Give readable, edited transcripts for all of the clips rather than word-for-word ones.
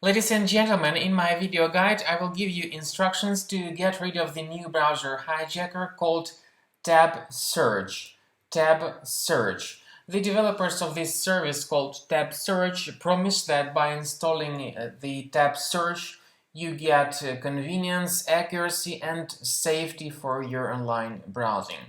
Ladies and gentlemen, in my video guide I will give you instructions to get rid of the new browser hijacker called Tab Search. Tab Search. The developers of this service called Tab Search promise that by installing the Tab Search you get convenience, accuracy and safety for your online browsing.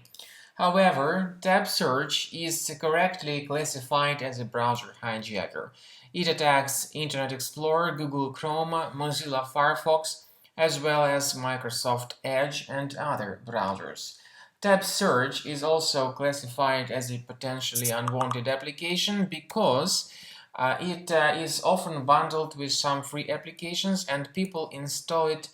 However, Tab Search is correctly classified as a browser hijacker. It attacks Internet Explorer, Google Chrome, Mozilla Firefox, as well as Microsoft Edge and other browsers. Tab Search is also classified as a potentially unwanted application because it is often bundled with some free applications and people install it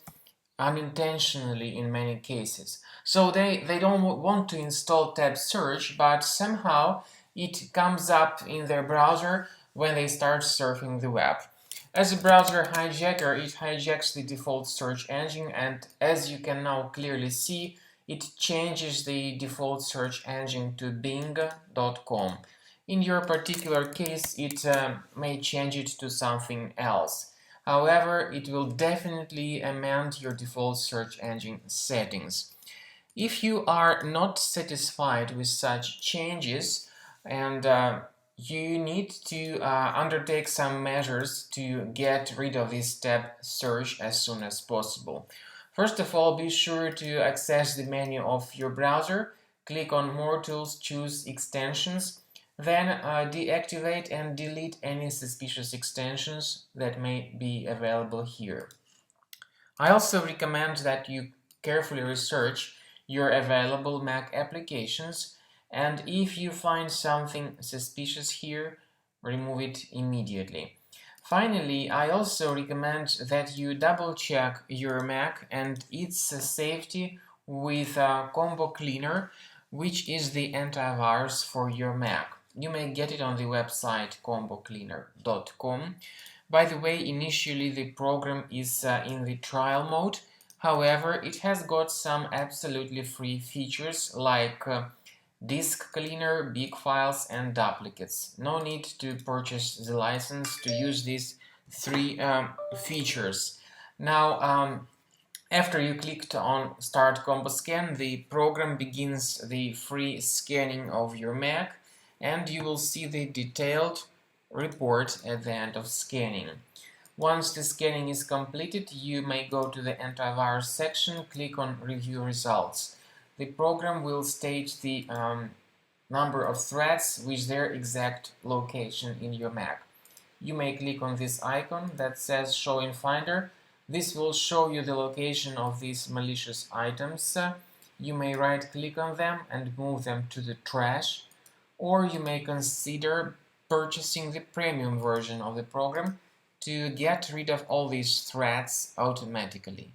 unintentionally in many cases. So they don't want to install Tab Search, but somehow it comes up in their browser when they start surfing the web. As a browser hijacker, it hijacks the default search engine, and as you can now clearly see, it changes the default search engine to bing.com. In your particular case, it may change it to something else. However, it will definitely amend your default search engine settings. If you are not satisfied with such changes and you need to undertake some measures to get rid of this Tab Search as soon as possible. First of all, be sure to access the menu of your browser, click on More Tools, choose Extensions, then deactivate and delete any suspicious extensions that may be available here. I also recommend that you carefully research your available Mac applications, and if you find something suspicious here, remove it immediately. Finally, I also recommend that you double-check your Mac and its safety with Combo Cleaner, which is the antivirus for your Mac. You may get it on the website combocleaner.com. By the way, initially the program is in the trial mode. However, it has got some absolutely free features like disk cleaner, big files and duplicates. No need to purchase the license to use these three features. Now, after you clicked on Start Combo Scan, the program begins the free scanning of your Mac, and you will see the detailed report at the end of scanning. Once the scanning is completed, you may go to the antivirus section, click on Review Results. The program will state the number of threats with their exact location in your Mac. You may click on this icon that says Show in Finder. This will show you the location of these malicious items. You may right-click on them and move them to the trash, or you may consider purchasing the premium version of the program to get rid of all these threats automatically.